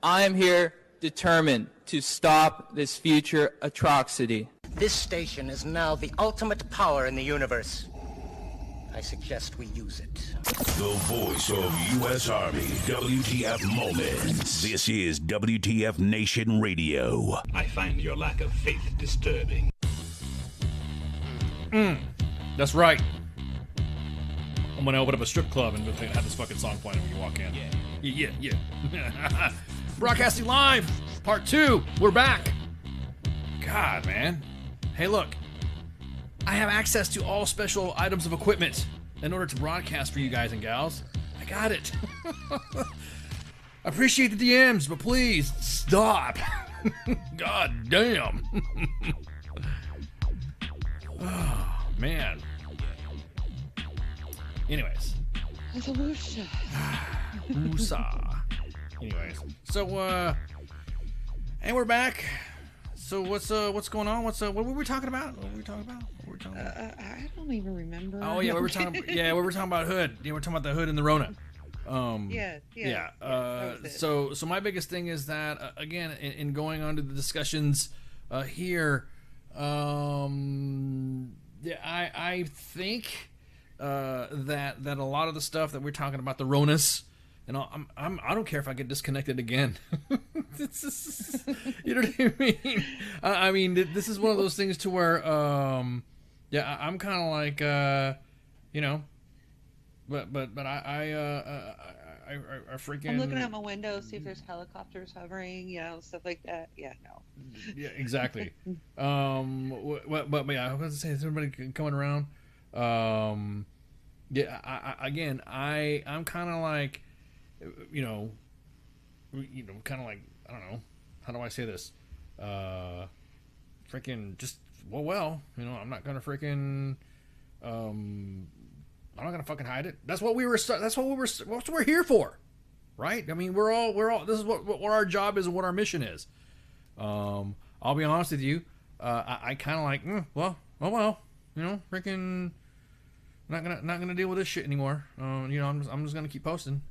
I am here determined to stop this future atrocity. This station is now the ultimate power in the universe. I suggest we use it. The voice of U.S. Army, WTF Moments. This is WTF Nation Radio. I find your lack of faith disturbing. That's right. I'm gonna open up a strip club and have this fucking song playing when you walk in. Yeah. Broadcasting live, part 2. We're back. God, man. Hey, look. I have access to all special items of equipment in order to broadcast for you guys and gals. I got it. I appreciate the DMs, but please stop. God damn. Oh, man. Anyways. Woosah. Anyways. So, and we're back. So what's going on? What were we talking about? I don't even remember. Oh yeah, we were talking about Hood. Yeah, we're talking about the Hood and the Rona. Yeah. So my biggest thing is that again, in going on to the discussions here, I think that a lot of the stuff that we're talking about, the Ronas, and I don't care if I get disconnected again. You know what I mean? I mean, this is one of those things to where, I'm kind of like, but I freaking. I'm looking out my window, see if there's helicopters hovering, stuff like that. Yeah, no. Yeah, exactly. But yeah, I was gonna say, is everybody coming around? I'm kind of like. Kind of like, I don't know, how do I say this? Freaking just, I'm not gonna freaking, I'm not gonna fucking hide it. That's what we're here for, right? I mean, we're all. This is what our job is and what our mission is. I'll be honest with you. I kind of like, freaking, not gonna deal with this shit anymore. I'm just gonna keep posting.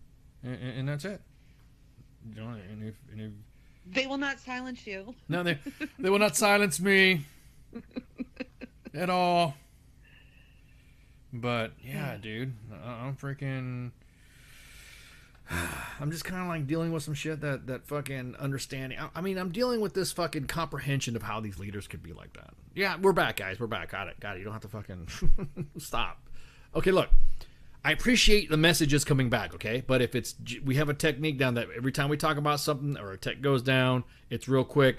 And that's it. And if they will not silence you. No, they will not silence me at all. But yeah, dude, I'm freaking. I'm just kind of like dealing with some shit that fucking understanding. I mean, I'm dealing with this fucking comprehension of how these leaders could be like that. Yeah, we're back, guys. We're back. Got it. You don't have to fucking stop. Okay, look. I appreciate the messages coming back, okay? But if we have a technique down that every time we talk about something or a tech goes down, it's real quick.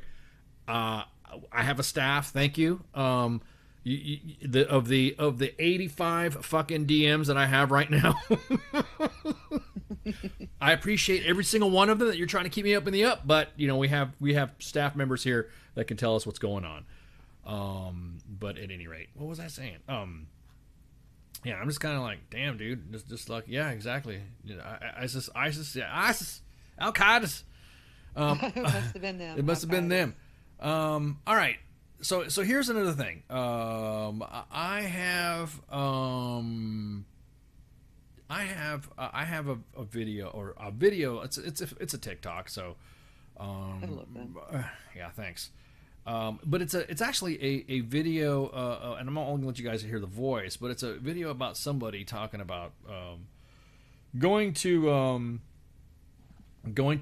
I have a staff, thank you. Of the 85 fucking DMs that I have right now, I appreciate every single one of them that you're trying to keep me up in the up. But we have staff members here that can tell us what's going on. But at any rate, what was I saying? Yeah, I'm just kind of like, damn, dude. Just like, yeah, exactly. ISIS, Al-Qaeda. It must have been them. It must have been them. All right. So here's another thing. I have a video. It's a TikTok. So, I love that. Yeah, thanks. But it's actually a video, and I'm not only going to let you guys hear the voice, but it's a video about somebody talking about going to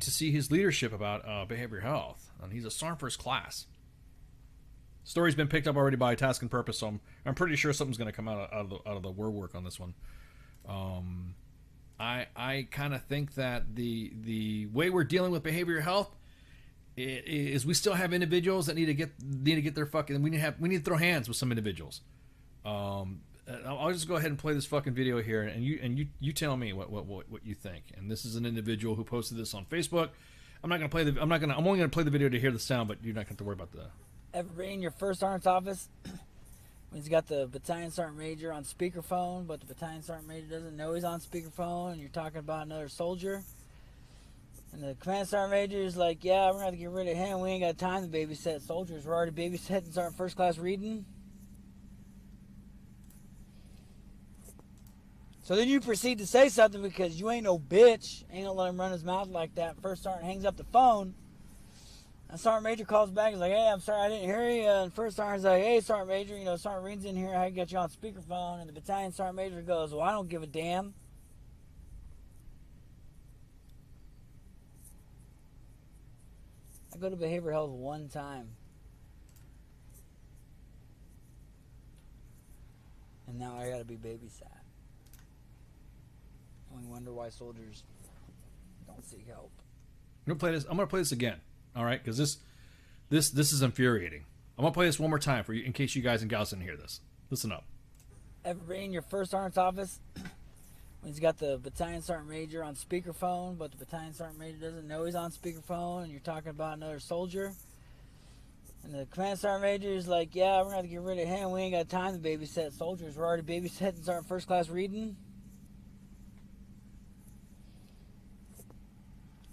see his leadership about behavioral health, and he's a SARM first class. Story's been picked up already by Task and Purpose, so I'm pretty sure something's going to come out of the word work on this one. I kind of think that the way we're dealing with behavioral health is we still have individuals that need to get their fucking. We need to throw hands with some individuals. I'll just go ahead and play this fucking video here, and you tell me what you think. And this is an individual who posted this on Facebook. I'm only gonna play the video to hear the sound, but you're not gonna have to worry about that. Ever been in your first sergeant's office when he's got the battalion sergeant major on speakerphone, but the battalion sergeant major doesn't know he's on speakerphone, and you're talking about another soldier? And the command sergeant major is like, yeah, we're going to have to get rid of him. We ain't got time to babysit soldiers. We're already babysitting sergeant first class reading. So then you proceed to say something because you ain't no bitch. Ain't gonna let him run his mouth like that. First sergeant hangs up the phone. And Sergeant Major calls back. He's like, hey, I'm sorry I didn't hear you. And first sergeant's like, hey, Sergeant Major, Sergeant Reed's in here. I can get you on speakerphone. And the battalion Sergeant Major goes, well, I don't give a damn. I go to behavioral health one time. And now I gotta be babysat. And we wonder why soldiers don't seek help. I'm gonna play this again, all right? Because this is infuriating. I'm gonna play this one more time for you, in case you guys and gals didn't hear this. Listen up. Ever been in your first sergeant's office when he's got the battalion sergeant major on speakerphone, but the battalion sergeant major doesn't know he's on speakerphone, and you're talking about another soldier? And the command sergeant major is like, yeah, we're gonna have to get rid of him. We ain't got time to babysit soldiers. We're already babysitting Sergeant First Class Reading.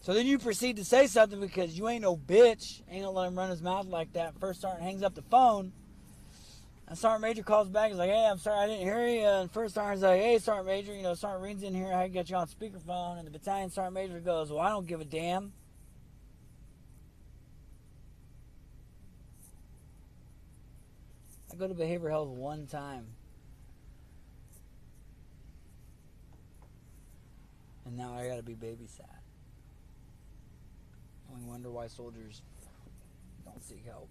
So then you proceed to say something because you ain't no bitch. Ain't gonna let him run his mouth like that. First sergeant hangs up the phone. And Sergeant Major calls back. He's like, hey, I'm sorry I didn't hear you. And first sergeant's like, hey, Sergeant Major, Sergeant Reed's in here. I can get you on speakerphone. And the battalion Sergeant Major goes, well, I don't give a damn. I go to behavioral health one time. And now I gotta be babysat. And we wonder why soldiers don't seek help.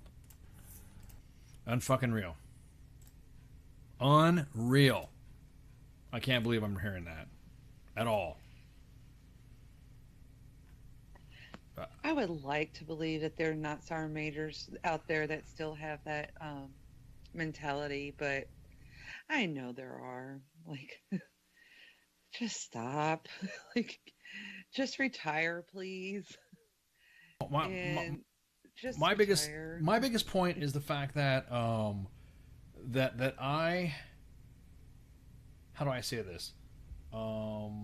Unfucking real. Unreal. I can't believe I'm hearing that at all. I would like to believe that there are not sergeant majors out there that still have that mentality, but I know there are. Like, just stop. Like, just retire, please. My retire. biggest point is the fact that that I, how do I say this? I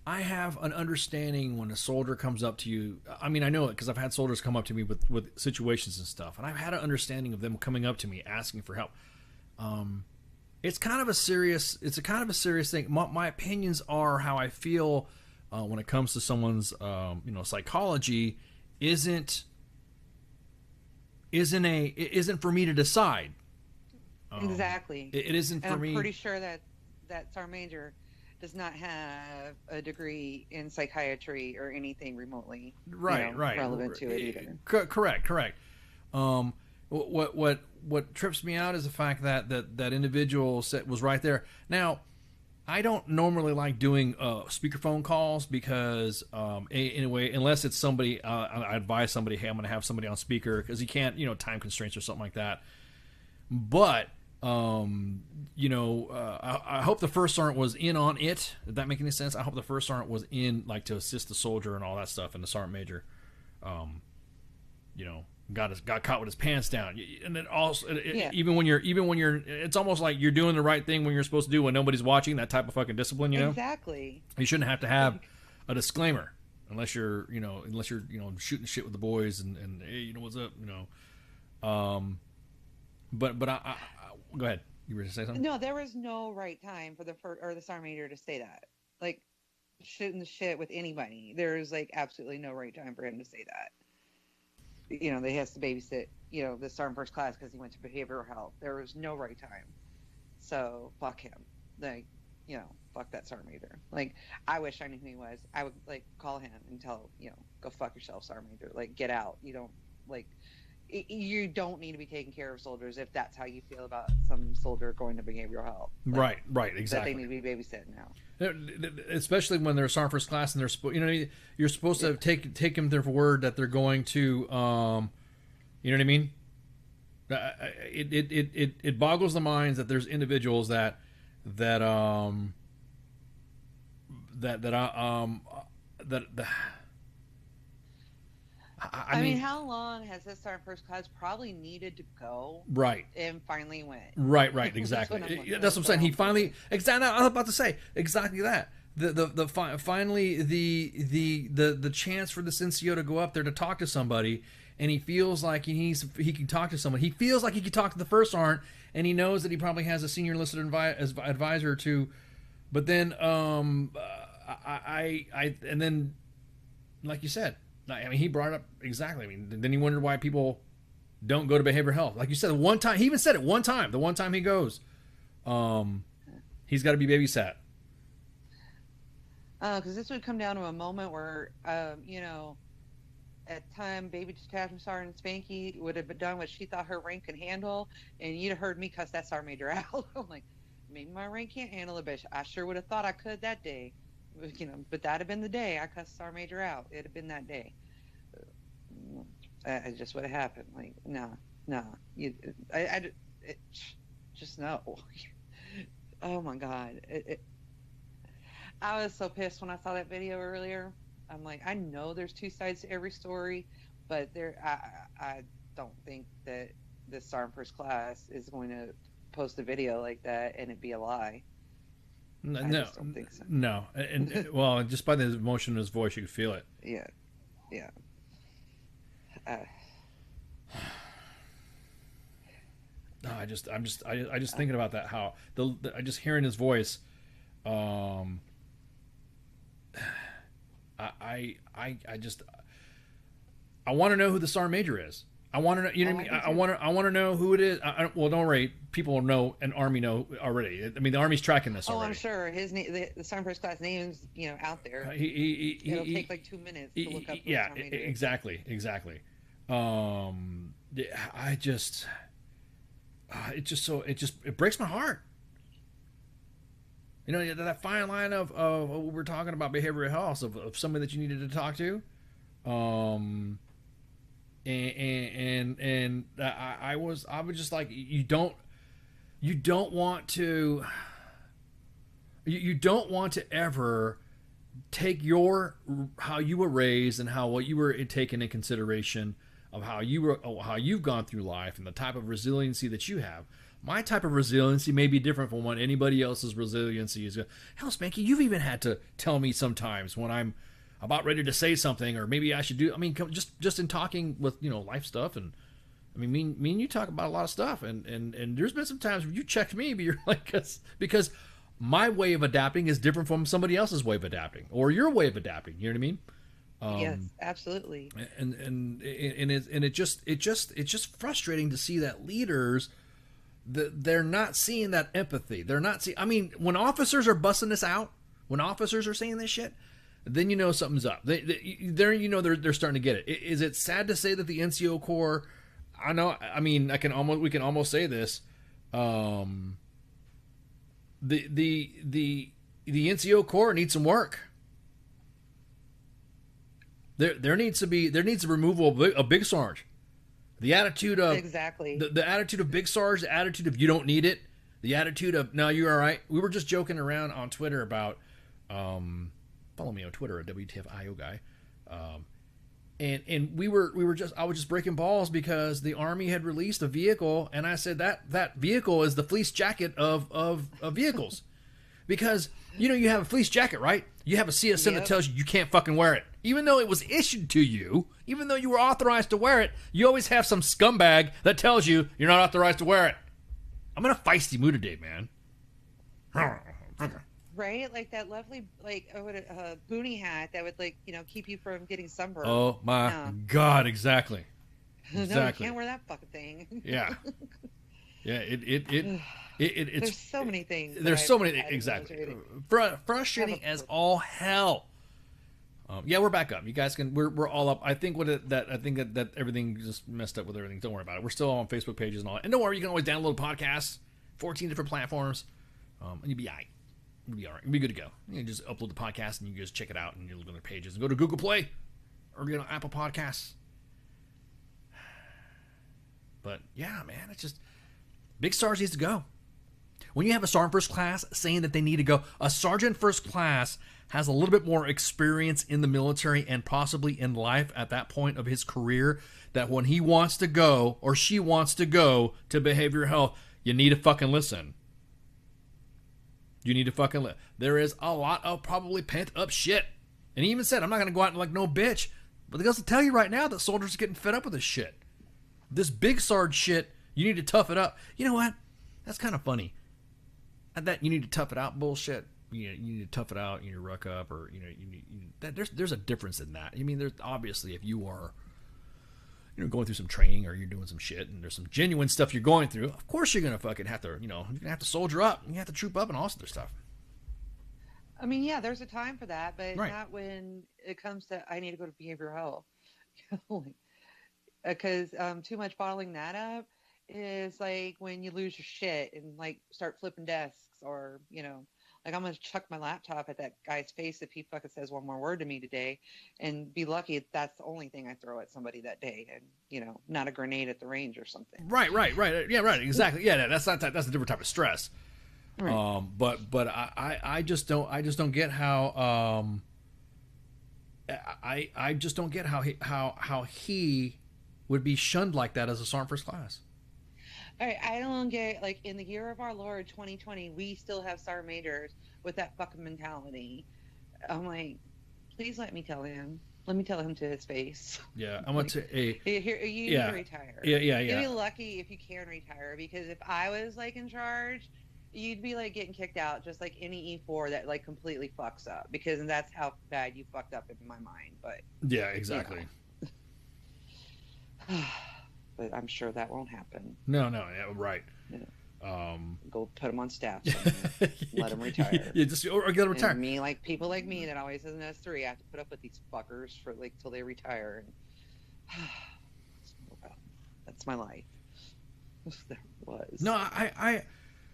have an understanding when a soldier comes up to you. I mean, I know it because I've had soldiers come up to me with situations and stuff, and I've had an understanding of them coming up to me asking for help. It's kind of a serious thing. My opinions are how I feel when it comes to someone's psychology isn't for me to decide. Exactly. It isn't for me. I'm pretty sure that sergeant major does not have a degree in psychiatry or anything remotely relevant to it either. Correct. What trips me out is the fact that individual was right there. Now, I don't normally like doing speakerphone calls because anyway, unless it's somebody, I advise somebody, hey, I'm going to have somebody on speaker because you can't, time constraints or something like that. But I hope the first sergeant was in on it. Did that make any sense? I hope the first sergeant was in, like, to assist the soldier and all that stuff, and the sergeant major, got caught with his pants down. And then also, even when you're, it's almost like you're doing the right thing when you're supposed to do when nobody's watching. That type of fucking discipline, Exactly. You shouldn't have to have a disclaimer unless you're shooting shit with the boys and hey, what's up, But I go ahead. You were to say something? No, there was no right time for the sergeant major to say that. Like, shooting the shit with anybody. There's like absolutely no right time for him to say that. They has to babysit, the sergeant first class because he went to behavioral health. There was no right time. So fuck him. Like, fuck that sergeant major. Like, I wish I knew who he was. I would call him and tell go fuck yourself, sergeant major. Like, get out. You don't need to be taking care of soldiers if that's how you feel about some soldier going to behavioral health. Right, exactly. That they need to be babysitted now. Especially when they're sergeant first class and they're you're supposed to take them their word that they're going to, you know what I mean? It boggles the minds that there's individuals that I mean, how long has this sergeant first class probably needed to go? Right. And finally went. Right, exactly. That's what I'm saying. He finally, exactly, I was about to say exactly that. finally the chance for this NCO to go up there to talk to somebody, and he feels like he can talk to someone. He feels like he could talk to the first sergeant, and he knows that he probably has a senior enlisted advisor to. But then and then, like you said, I mean, he brought it up exactly. I mean, then he wondered why people don't go to behavioral health. Like you said, one time he even said it one time. The one time he goes, he's got to be babysat. Because this would come down to a moment where, you know, at time Baby Detachment Sergeant Spanky would have done what she thought her rank could handle, and you'd have heard me cuss that sergeant major out. I'm like, maybe my rank can't handle it, but I sure would have thought I could that day. You know, but that'd have been the day I cussed sergeant major out. It'd have been that day. It just would have happened. Like, no, just no. Oh my God. I was so pissed when I saw that video earlier. I'm like, I know there's two sides to every story, but I don't think that this Sergeant First Class is going to post a video like that and it be a lie. No, I just don't think so. No, and well, just by the emotion in his voice, you could feel it. Yeah. No, I'm just thinking about that. How I just hearing his voice. I want to know who the sergeant major is. I want to know. You know what I mean? I want to know who it is. Well, don't worry. People know, and Army know already. I mean, the Army's tracking this already. I'm sure his name, the Sergeant First Class name's out there. It'll take like 2 minutes to look up. Yeah, exactly. It breaks my heart. You know, that fine line of what we're talking about, behavioral health, of somebody that you needed to talk to. And I was just like, you don't want to ever take how you were raised and what you were taken in consideration of how you've gone through life and the type of resiliency that you have. My type of resiliency may be different from what anybody else's resiliency is. Hell, Spanky, you've even had to tell me sometimes when I'm about ready to say something, or maybe I should do. I mean, just in talking with life stuff, and I mean, me and you talk about a lot of stuff, and there's been some times where you checked me, but you're like, because my way of adapting is different from somebody else's way of adapting, or your way of adapting. You know what I mean? Yes, absolutely. And it's just frustrating to see that leaders. They're not seeing that empathy. They're not seeing. I mean, when officers are busting this out, when officers are saying this shit, then you know something's up. They're starting to get it. Is it sad to say that the NCO Corps? I know. I mean, we can almost say this. The NCO Corps needs some work. There needs a removal of Big Sarge. The attitude of exactly the attitude of Big Sarge, the attitude of you don't need it, the attitude of no, you're all right. We were just joking around on Twitter about follow me on Twitter at WTFIO guy, and I was just breaking balls because the Army had released a vehicle, and I said that vehicle is the fleece jacket of vehicles, because you have a fleece jacket, right? You have a CSM that tells you can't fucking wear it. Even though it was issued to you, even though you were authorized to wear it, you always have some scumbag that tells you you're not authorized to wear it. I'm in a feisty mood today, man. Right? Like that lovely, boonie hat that would, keep you from getting sunburned. Oh, my God, exactly. No, you can't wear that fucking thing. Yeah. Yeah, it's there's so many things. There's so many, exactly. Frustrating as all hell. Yeah, we're back up. You guys we're all up. I think that everything just messed up with everything. Don't worry about it. We're still on Facebook pages and all that. And don't worry, you can always download podcasts, 14 different platforms, and you'll be all right. You'll be all right. You'll be good to go. You can just upload the podcast and you can just check it out and you'll look on their pages and go to Google Play or get on Apple Podcasts. But yeah, man, it's just Big Sarge needs to go. When you have a sergeant first class saying that they need to go, a sergeant first class has a little bit more experience in the military and possibly in life at that point of his career, that when he wants to go or she wants to go to behavioral health, you need to fucking listen. You need to fucking there is a lot of probably pent up shit. And he even said, I'm not going to go out and like no bitch. But the guys will tell you right now that soldiers are getting fed up with this shit. This big Sarge shit, you need to tough it up. You know what? That's kind of funny. That you need to tough it out bullshit. You need to tough it out. You need to ruck up, or there's a difference in that. I mean, there's obviously if you are going through some training or you're doing some shit and there's some genuine stuff you're going through, of course you're gonna fucking have to you're gonna have to soldier up. You have to troop up and all this other stuff. I mean, yeah, there's a time for that, but Right. not when it comes to I need to go to behavioral health. Because too much bottling that up is like when you lose your shit and like start flipping desks, or like I'm gonna chuck my laptop at that guy's face if he fucking says one more word to me today, and be lucky if that's the only thing I throw at somebody that day, and not a grenade at the range or something. Right. Yeah, right. Exactly. Yeah, that's not that's a different type of stress. Right. But I just don't get how I just don't get how he would be shunned like that as a sergeant first class. All right, I don't get, like, in the year of our Lord 2020, we still have sergeant majors with that fucking mentality. I'm like, please let me tell him. Let me tell him to his face. Yeah, I'm gonna say You need to retire. Yeah. You'd be lucky if you can retire, because if I was like in charge, you'd be like getting kicked out, just like any E4 that like completely fucks up, because that's how bad you fucked up in my mind. But yeah, exactly. But I'm sure that won't happen. No, yeah, right. Yeah. Go put him on staff somewhere. Let him retire. Yeah, just or get him retire. And me, like people like me that always has an S3, I have to put up with these fuckers for like till they retire. And that's my life. That was. No,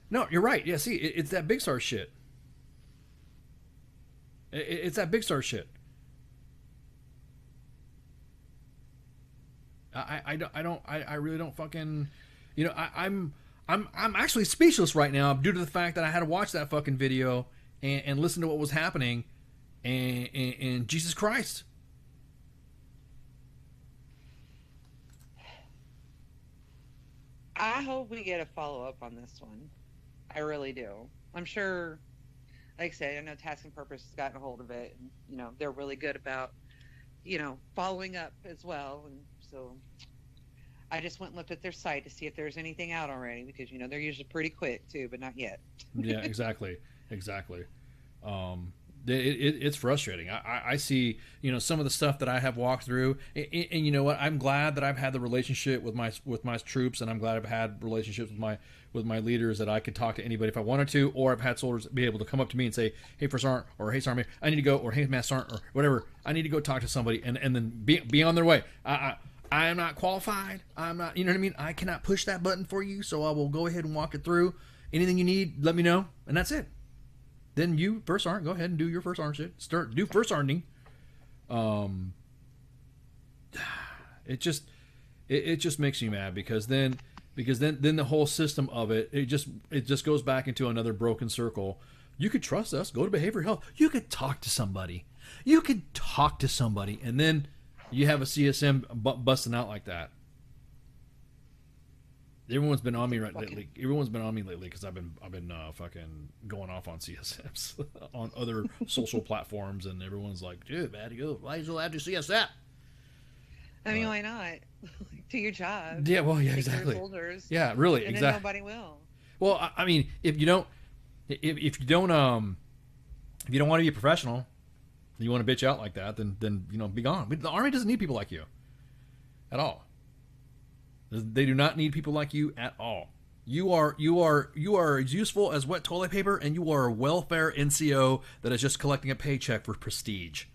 no, you're right. Yeah, see, it's that Big Star shit. It's that Big Star shit. I really don't fucking, I'm actually speechless right now due to the fact that I had to watch that fucking video and listen to what was happening, and Jesus Christ. I hope we get a follow-up on this one. I really do. I'm sure, like I said, I know Task and Purpose has gotten a hold of it, and, they're really good about, following up as well. And so I just went and looked at their site to see if there's anything out already, because, they're usually pretty quick too, but not yet. Yeah, exactly. It's frustrating. I see, some of the stuff that I have walked through, and you know what? I'm glad that I've had the relationship with my troops, and I'm glad I've had relationships with my leaders that I could talk to anybody if I wanted to, or I've had soldiers be able to come up to me and say, "Hey, First Sergeant," or "Hey, Sergeant, I need to go," or "Hey, Master Sergeant," or whatever. I need to go talk to somebody, and then be on their way. I am not qualified. I'm not. You know what I mean? I cannot push that button for you, so I will go ahead and walk it through. Anything you need, let me know, and that's it. Then you, First Sergeant, go ahead and do your First Sergeant shit. Do First Sergeanting. It just makes me mad, because then the whole system of it just goes back into another broken circle. You could trust us. Go to behavioral health. You could talk to somebody. And then you have a CSM busting out like that. Everyone's been on me lately. Because I've been fucking going off on CSMs on other social platforms, and everyone's like, "Dude, man, why are you allowed to CSM?" I mean, why not? Do your job. Yeah, well, yeah, Take care of exactly. soldiers, Yeah, really, and exactly. then nobody will. Well, I mean, if you don't want to be a professional, you want to bitch out like that, then be gone. The Army doesn't need people like you at all. They do not need people like you at all. You are as useful as wet toilet paper, and you are a welfare NCO that is just collecting a paycheck for prestige.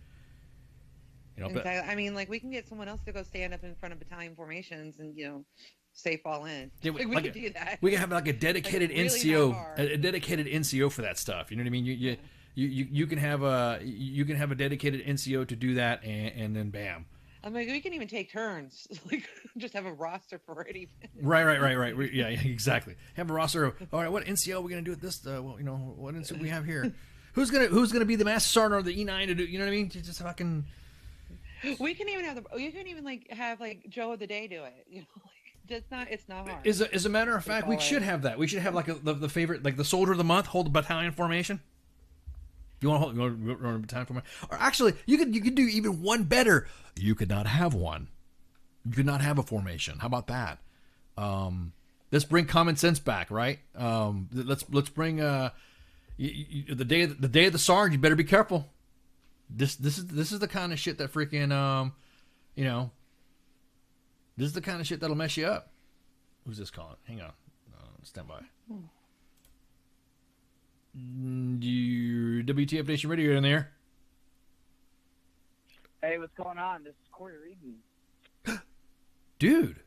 I mean, like, we can get someone else to go stand up in front of battalion formations and say fall in. Yeah, we can do that. We can have like a dedicated Like, really NCO, not hard. a dedicated NCO for that stuff. You know what I mean? You can have a dedicated NCO to do that, and then bam. I'm like, we can even take turns. Like, just have a roster for it. Even. Right. Yeah, exactly. Have a roster of, all right, what NCO are we gonna do at this? What NCO we have here? Who's gonna be the Master Sergeant or the E9 to do? You know what I mean? Just fucking. We can even have you can even like have like Joe of the Day do it. It's not hard. As a matter of fact, we should have that. We should have like the favorite, like the soldier of the month, hold the battalion formation. You want to run a battalion formation? Or actually, you could do even one better. You could not have one. You could not have a formation. How about that? Let's bring common sense back, right? Let's bring the day of the Sarge. You better be careful. This is the kind of shit that freaking this is the kind of shit that'll mess you up. Who's this calling? Hang on, stand by. Your WTF Nation Radio, you're in there. Hey, what's going on? This is Corey Regan. Dude.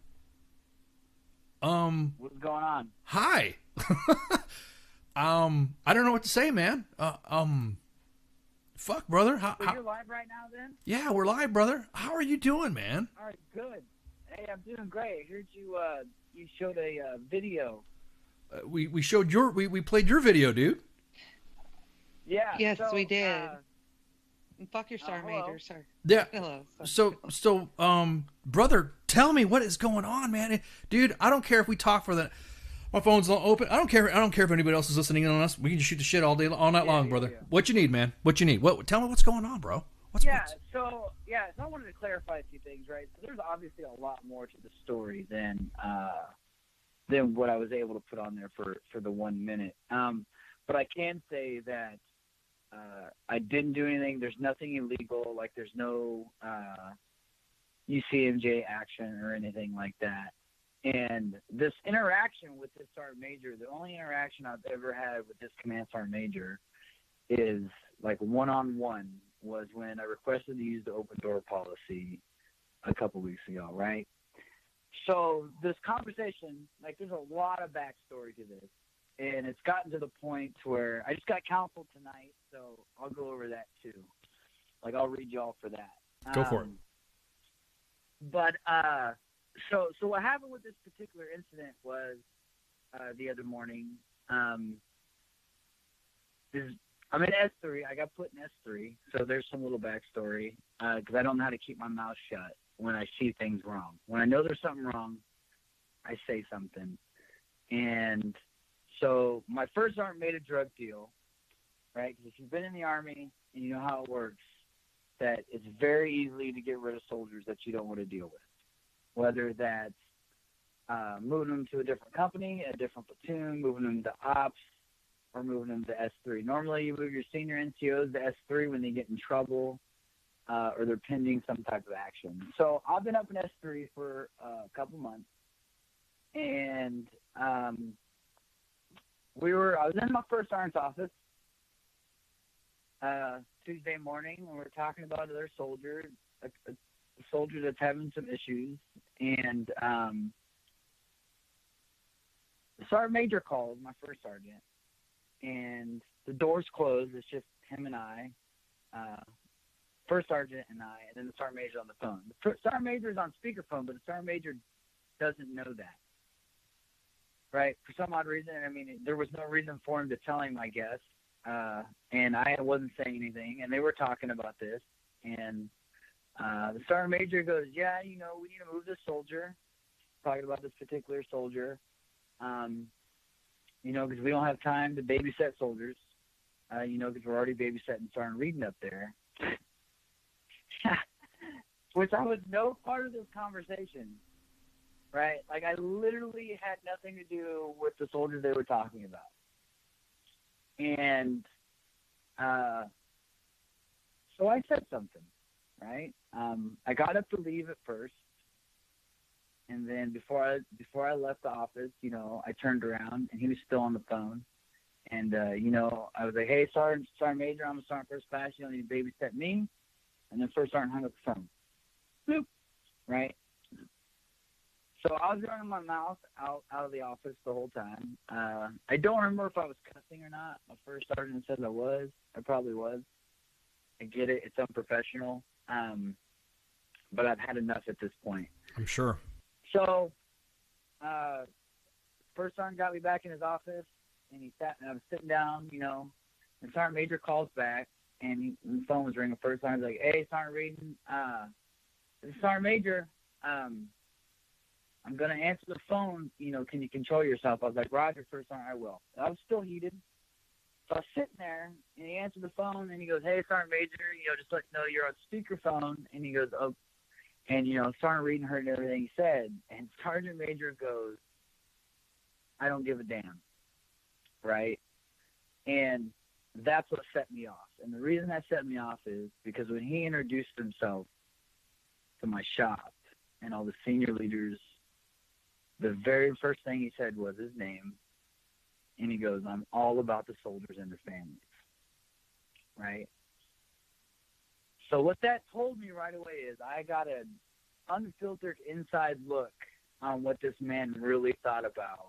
What's going on? Hi. I don't know what to say, man. Fuck, brother. So you're live right now, then? Yeah, we're live, brother. How are you doing, man? All right, good. Hey, I'm doing great. I heard you showed a video. We showed we played your video, dude. Yeah. Yes, so, we did. Fuck your Sergeant hello. Major, sir. Yeah. Hello. So, brother, tell me what is going on, man. Dude, I don't care if we talk for the. My phone's not open. I don't care if anybody else is listening in on us. We can just shoot the shit all night long, brother. Yeah. What you need, man? What you need? Tell me what's going on, bro. So I wanted to clarify a few things, right? So there's obviously a lot more to the story than what I was able to put on there for the 1 minute. But I can say that I didn't do anything. There's nothing illegal. Like there's no UCMJ action or anything like that. And this interaction with this Sergeant Major, the only interaction I've ever had with this Command Sergeant Major is like one-on-one, was when I requested to use the open door policy a couple weeks ago, right? So this conversation, like there's a lot of backstory to this, and it's gotten to the point where I just got counsel tonight, so I'll go over that too. Like I'll read y'all for that. Go for it. But so what happened with this particular incident was the other morning. I'm in S3. I got put in S3, so there's some little backstory because I don't know how to keep my mouth shut when I see things wrong. When I know there's something wrong, I say something. And so my first sergeant made a drug deal, right? Because if you've been in the Army and you know how it works, that it's very easy to get rid of soldiers that you don't want to deal with. Whether that's moving them to a different company, a different platoon, moving them to ops, or moving them to S3. Normally, you move your senior NCOs to S3 when they get in trouble or they're pending some type of action. So I've been up in S3 for a couple months, and I was in my first sergeant's office Tuesday morning when we were talking about another soldier, a soldier that's having some issues, and the Sergeant Major called, my first sergeant, and the door's closed. It's just him and I, first sergeant and I, and then the Sergeant Major on the phone. The Sergeant Major is on speakerphone, but the Sergeant Major doesn't know that, right? For some odd reason, I mean, there was no reason for him to tell him, I guess, and I wasn't saying anything, and they were talking about this, and the Sergeant Major goes, yeah, we need to move this soldier, talking about this particular soldier, because we don't have time to babysit soldiers, because we're already babysitting Sergeant Reedon up there, which I was no part of this conversation, right? Like, I literally had nothing to do with the soldiers they were talking about. And so I said something, right? I got up to leave at first, and then before I left the office, I turned around and he was still on the phone, and I was like, "Hey, Sergeant Major, I'm a Sergeant First Class. You don't need to babysit me." And then First Sergeant hung up the phone. Boop, right? So I was running my mouth out of the office the whole time. I don't remember if I was cussing or not. My first sergeant says I was. I probably was. I get it. It's unprofessional. But I've had enough at this point. I'm sure. So, first sergeant got me back in his office, and I was sitting down, and Sergeant Major calls back, and the phone was ringing. First sergeant's like, "Hey, Sergeant Reedon, this is Sergeant Major. I'm going to answer the phone. You know, can you control yourself? I was like, Roger, First Sergeant, I will. I was still heated. So I was sitting there, and he answered the phone, and he goes, hey, Sergeant Major, you know, just let you know you're on speakerphone. And he goes, oh, and, you know, Sergeant Reed heard everything he said. And Sergeant Major goes, I don't give a damn, right? And that's what set me off. And the reason that set me off is because when he introduced himself to my shop and all the senior leaders, the very first thing he said was his name. And he goes, I'm all about the soldiers and their families, right? So what that told me right away is I got an unfiltered inside look on what this man really thought about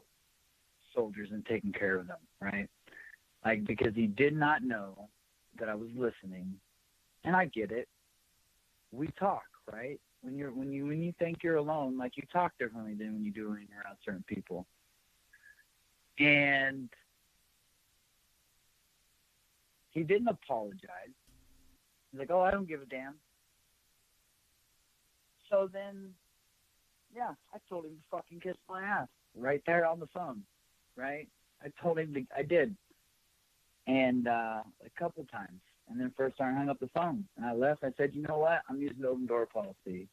soldiers and taking care of them, right? Like, because he did not know that I was listening, and I get it. We talk, right? When you think you're alone, like, you talk differently than when you do when you're around certain people. And he didn't apologize. He's like, oh, I don't give a damn. So then, yeah, I told him to fucking kiss my ass right there on the phone, right? I told him I did. And a couple times. And then First Sergeant hung up the phone. And I left. I said, you know what? I'm using the open door policy.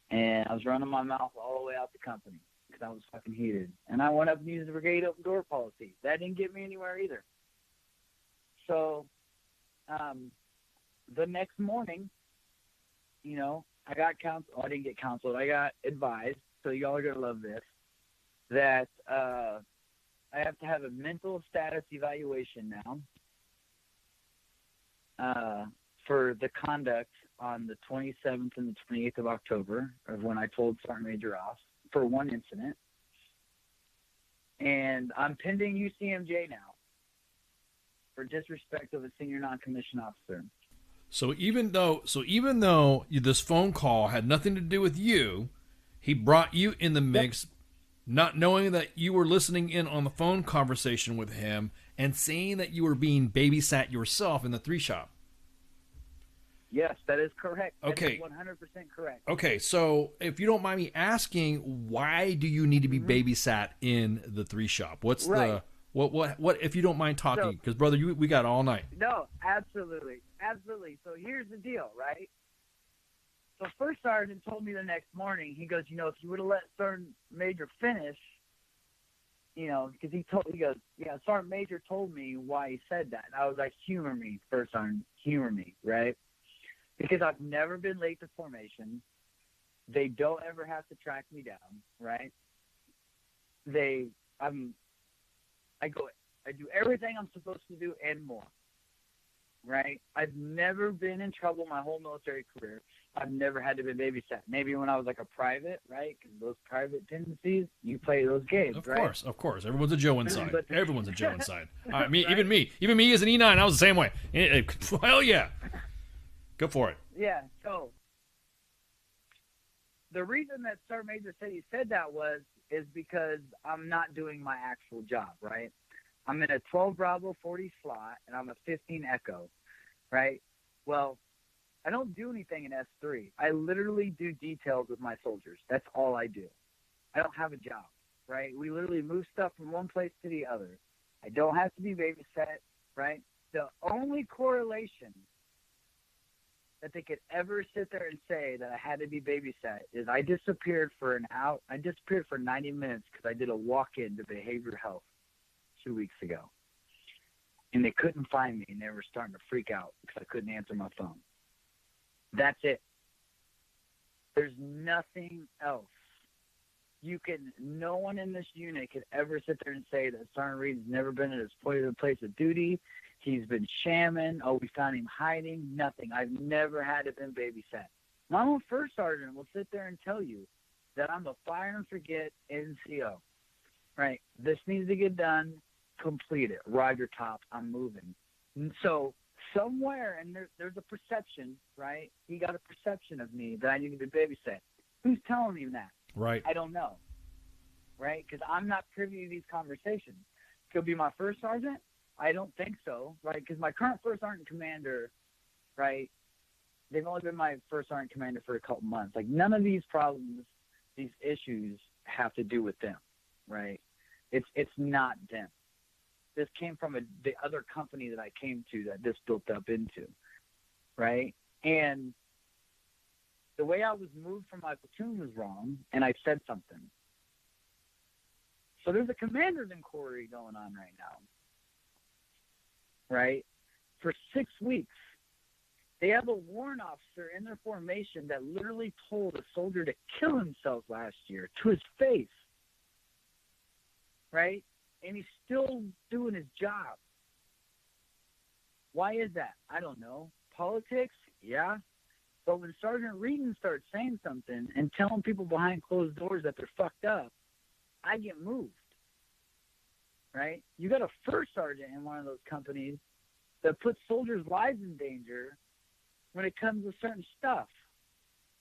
And I was running my mouth all the way out the company because I was fucking heated. And I went up and used the brigade open door policy. That didn't get me anywhere either. So the next morning, you know, I got counseled. I didn't get counseled. I got advised. So y'all are going to love this. That I have to have a mental status evaluation now for the conduct on the 27th and the 28th of October of when I told Sergeant Major off for one incident. And I'm pending UCMJ now for disrespect of a senior non-commissioned officer. So even though this phone call had nothing to do with you, he brought you in the mix, not knowing that you were listening in on the phone conversation with him and saying that you were being babysat yourself in the 3 shop. Yes, that is correct. Okay. That is 100% correct. Okay, so if you don't mind me asking, why do you need to be babysat in the 3 shop? What's right. What if you don't mind talking? Because, brother, we got all night. No, absolutely. Absolutely. So here's the deal, right? So First Sergeant told me the next morning, he goes, you know, if you would have let Sergeant Major finish, you know, because he goes, yeah, Sergeant Major told me why he said that. And I was like, humor me, First Sergeant, humor me, right? Because I've never been late to formation. They don't ever have to track me down, right? I do everything I'm supposed to do and more, right? I've never been in trouble my whole military career. I've never had to be babysat. Maybe when I was like a private, right? Because those private tendencies, you play those games, right? Of course. Everyone's a Joe inside. Everyone's a Joe inside. Me, right? Even me as an E9, I was the same way. Hell yeah. Go for it. Yeah, so the reason that Sergeant Major said he said that is because I'm not doing my actual job, right? I'm in a 12 Bravo 40 slot, and I'm a 15 Echo, right? Well, I don't do anything in S3. I literally do details with my soldiers. That's all I do. I don't have a job, right? We literally move stuff from one place to the other. I don't have to be babysat, right? The only correlation that they could ever sit there and say that I had to be babysat is I disappeared for 90 minutes because I did a walk-in to behavioral health 2 weeks ago. And they couldn't find me, and they were starting to freak out because I couldn't answer my phone. That's it. There's nothing else. No one in this unit could ever sit there and say that Sergeant Reed's never been at his place of duty. He's been shamming. Oh, we found him hiding. Nothing. I've never had it been babysat. My own first sergeant will sit there and tell you that I'm a fire and forget NCO. Right? This needs to get done. Complete it. Roger top. I'm moving. And so somewhere, and there's a perception, right? He got a perception of me that I need to be babysat. Who's telling him that? Right. I don't know. Right? Because I'm not privy to these conversations. Could be my first sergeant. I don't think so, right? Because my current first sergeant commander, right, they've only been my first sergeant commander for a couple months. Like, none of these problems, these issues have to do with them, right? It's not them. This came from the other company that I came to that this built up into, right? And the way I was moved from my platoon was wrong, and I said something. So there's a commander's inquiry going on right now, right? For 6 weeks, they have a warrant officer in their formation that literally told a soldier to kill himself last year to his face, right? And he's still doing his job. Why is that? I don't know. Politics? Yeah. But when Sergeant Reedon starts saying something and telling people behind closed doors that they're fucked up, I get moved, right? You got a first sergeant in one of those companies that puts soldiers' lives in danger when it comes to certain stuff,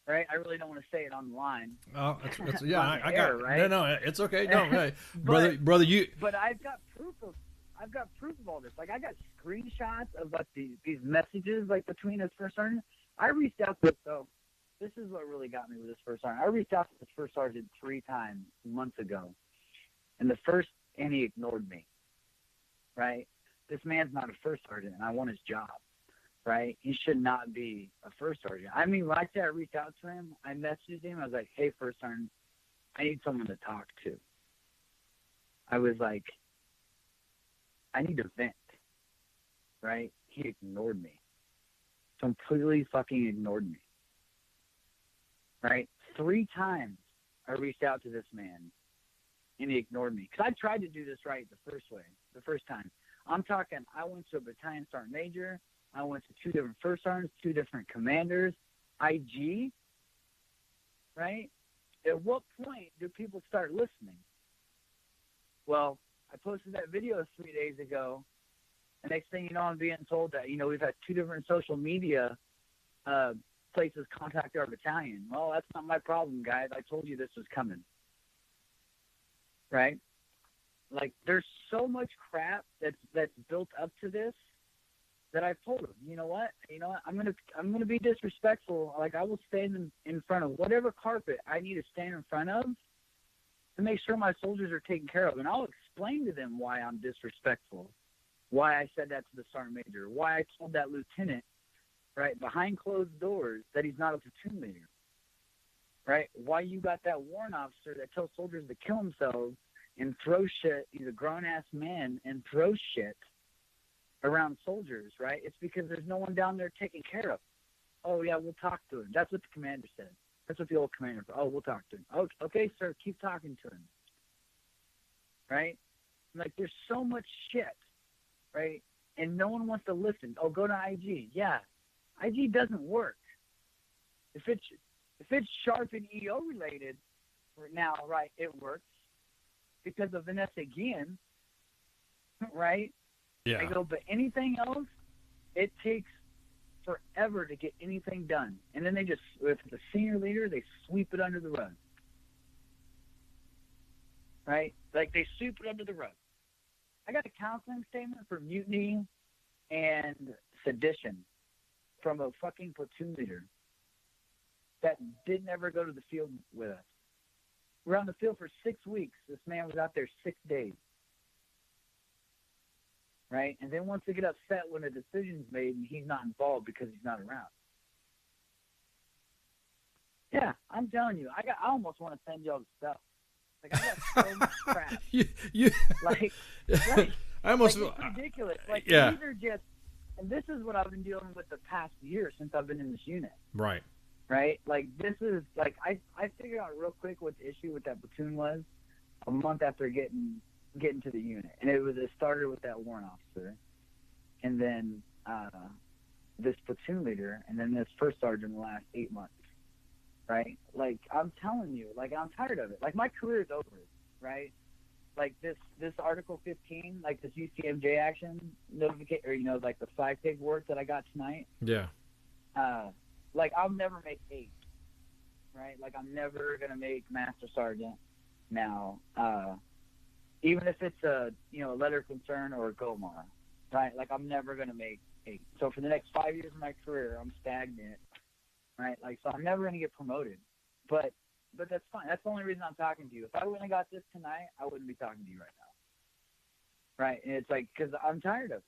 right? I really don't want to say it on the line. Oh, it's yeah, I air, got right? no, it's okay. No, hey, brother, you. But I've got proof of all this. Like I got screenshots of like these messages like between this first sergeant. I reached out to this is what really got me with this first sergeant. I reached out to this first sergeant 3 times months ago, and he ignored me. Right? This man's not a first sergeant, and I want his job. Right? He should not be a first sergeant. I mean, when I say I reached out to him, I messaged him. I was like, hey, first sergeant, I need someone to talk to. I was like, I need to vent. Right? He ignored me. Completely fucking ignored me. Right? 3 times I reached out to this man, and he ignored me. Because I tried to do this right the first time. I'm talking, I went to a battalion sergeant major. I went to 2 different first sergeants, 2 different commanders, IG, right? At what point do people start listening? Well, I posted that video 3 days ago. The next thing you know, I'm being told that, we've had 2 different social media places contact our battalion. Well, that's not my problem, guys. I told you this was coming. Right? Like, there's so much crap that's built up to this that I've told them, you know what, I'm gonna be disrespectful. Like, I will stand in front of whatever carpet I need to stand in front of to make sure my soldiers are taken care of, and I'll explain to them why I'm disrespectful, why I said that to the sergeant major, why I told that lieutenant, right, behind closed doors that he's not a platoon leader, right? Why you got that warrant officer that tells soldiers to kill themselves and throw shit. He's a grown-ass man and throws shit around soldiers, right? It's because there's no one down there taking care of him. Oh, yeah, we'll talk to him. That's what the commander said. That's what the old commander said. Oh, we'll talk to him. Oh, okay, sir, keep talking to him. Right? Like, there's so much shit, right? And no one wants to listen. Oh, go to IG. Yeah, IG doesn't work. If it's Sharp and EO related now, right, it works because of Vanessa Guillen, right? Yeah. I go, but anything else, it takes forever to get anything done. And then they just, if it's a senior leader, they sweep it under the rug. Right? Like, they sweep it under the rug. I got a counseling statement for mutiny and sedition from a fucking platoon leader that didn't ever go to the field with us. We're on the field for 6 weeks. This man was out there 6 days. Right? And then once they get upset when a decision's made and he's not involved because he's not around. Yeah, I'm telling you, I almost want to send y'all the stuff. Like, I got so much crap. You like, right? I almost like, it's ridiculous. Like, yeah. these are just, and this is what I've been dealing with the past year since I've been in this unit. Right. Right? Like, this is, like, I figured out real quick what the issue with that platoon was a month after getting to the unit. And it started with that warrant officer, and then this platoon leader, and then this first sergeant in the last 8 months. Right? Like, I'm telling you, like, I'm tired of it. Like, my career is over, right? Like, this Article 15, like this UCMJ action notification, or, like the flag paperwork that I got tonight. Yeah. Like, I'll never make 8, right? Like, I'm never going to make Master Sergeant now, even if it's a letter of concern or a GOMAR, right? Like, I'm never going to make 8. So for the next 5 years of my career, I'm stagnant, right? Like, so I'm never going to get promoted. But but that's fine. That's the only reason I'm talking to you. If I wouldn't have got this tonight, I wouldn't be talking to you right now. Right? And it's like, because I'm tired of it.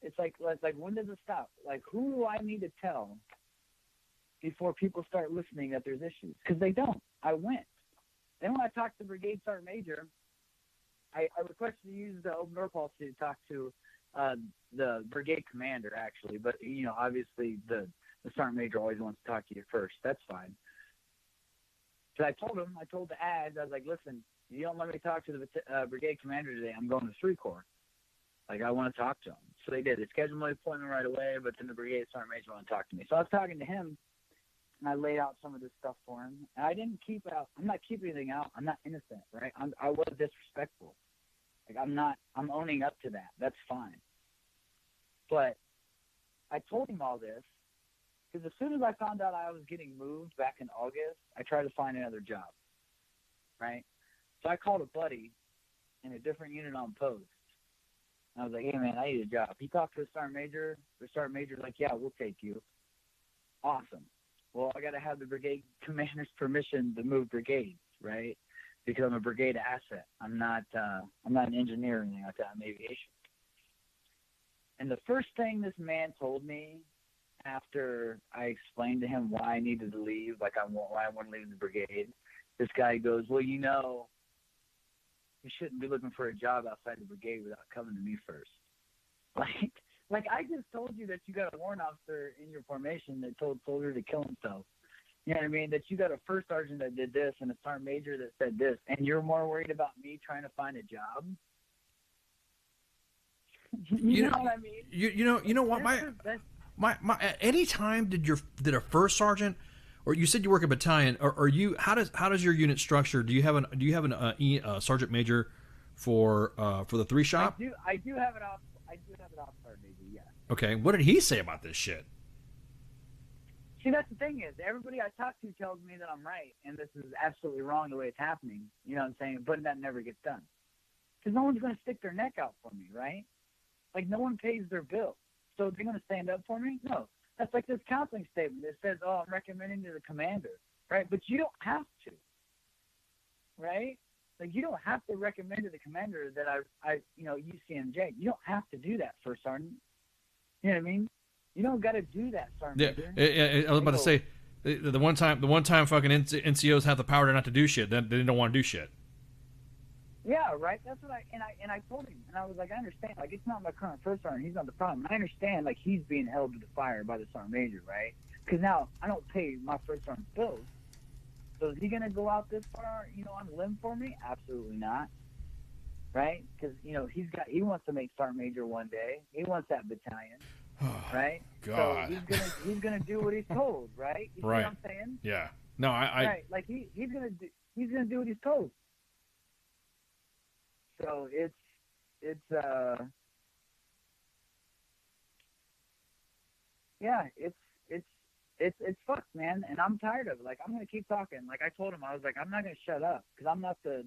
It's like, when does it stop? Like, who do I need to tell before people start listening that there's issues? Because they don't. I went. Then when I talked to Brigade Sergeant Major, I requested to use the open door policy to talk to the brigade commander, actually. But, you know, obviously the sergeant major always wants to talk to you first. That's fine. So I told the ads, I was like, listen, you don't let me talk to the brigade commander today, I'm going to 3 Corps. Like, I want to talk to him. So they did. They scheduled my appointment right away, but then the brigade sergeant major wanted to talk to me. So I was talking to him, and I laid out some of this stuff for him. And I didn't keep out. I'm not keeping anything out. I'm not innocent, right? I was disrespectful. Like, I'm owning up to that. That's fine. But I told him all this because as soon as I found out I was getting moved back in August, I tried to find another job, right? So I called a buddy in a different unit on post. I was like, hey, man, I need a job. He talked to the sergeant major. The sergeant major's like, yeah, we'll take you. Awesome. Well, I got to have the brigade commander's permission to move brigades, right? Because I'm a brigade asset. I'm not an engineer or anything like that. I'm aviation. And the first thing this man told me after I explained to him why I needed to leave, why I want to leave the brigade, this guy goes, well, you know, you shouldn't be looking for a job outside the brigade without coming to me first. Like I just told you that you got a warrant officer in your formation that told soldier to kill himself. You know what I mean? That you got a first sergeant that did this and a sergeant major that said this, and you're more worried about me trying to find a job? You know what I mean? You know what? My any time did a first sergeant, or you said you work a battalion, or you how does your unit structure? Do you have a sergeant major for the 3 shop? I do have an officer major, yes. Okay, what did he say about this shit? See, that's the thing is, everybody I talk to tells me that I'm right, and this is absolutely wrong the way it's happening. You know what I'm saying? But that never gets done. Because no one's going to stick their neck out for me, right? Like, no one pays their bill. So they're going to stand up for me? No. That's like this counseling statement that says, oh, I'm recommending to the commander, right? But you don't have to, right? Like, you don't have to recommend to the commander that I UCMJ. You don't have to do that, First Sergeant. You know what I mean? You don't got to do that, Sergeant. Yeah, I was about to say, the one time fucking NCOs have the power to not to do shit, then they don't want to do shit. Yeah, right. That's what I told him, and I was like, I understand. Like, it's not my current first sergeant. He's not the problem. I understand. Like, he's being held to the fire by the sergeant major, right? Because now I don't pay my first sergeant's bills. So is he gonna go out this far, on a limb for me? Absolutely not. Right? Because he wants to make sergeant major one day. He wants that battalion. Right? God. So he's gonna do what he's told, right? You right. See what I'm saying? Yeah. No, Right. Like he's gonna do what he's told. So it's fucked, man, and I'm tired of it. Like, I'm gonna keep talking. Like I told him, I was like, I'm not gonna shut up because I'm not the.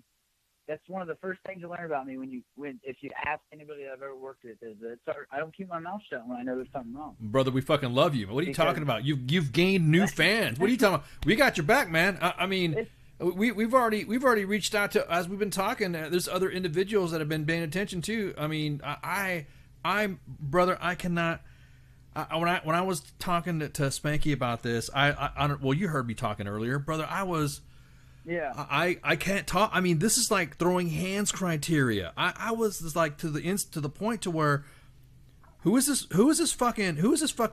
That's one of the first things you learn about me if you ask anybody that I've ever worked with is that I don't keep my mouth shut when I know there's something wrong. Brother, we fucking love you. What are you talking about? You've gained new fans. What are you talking about? We got your back, man. I mean. We've already reached out to, as we've been talking. There's other individuals that have been paying attention to. I mean, I'm brother. I cannot. When I was talking to Spanky about this, well, you heard me talking earlier, brother. Yeah. I can't talk. I mean, this is like throwing hands criteria. I was just like to the point to where, who is this fucking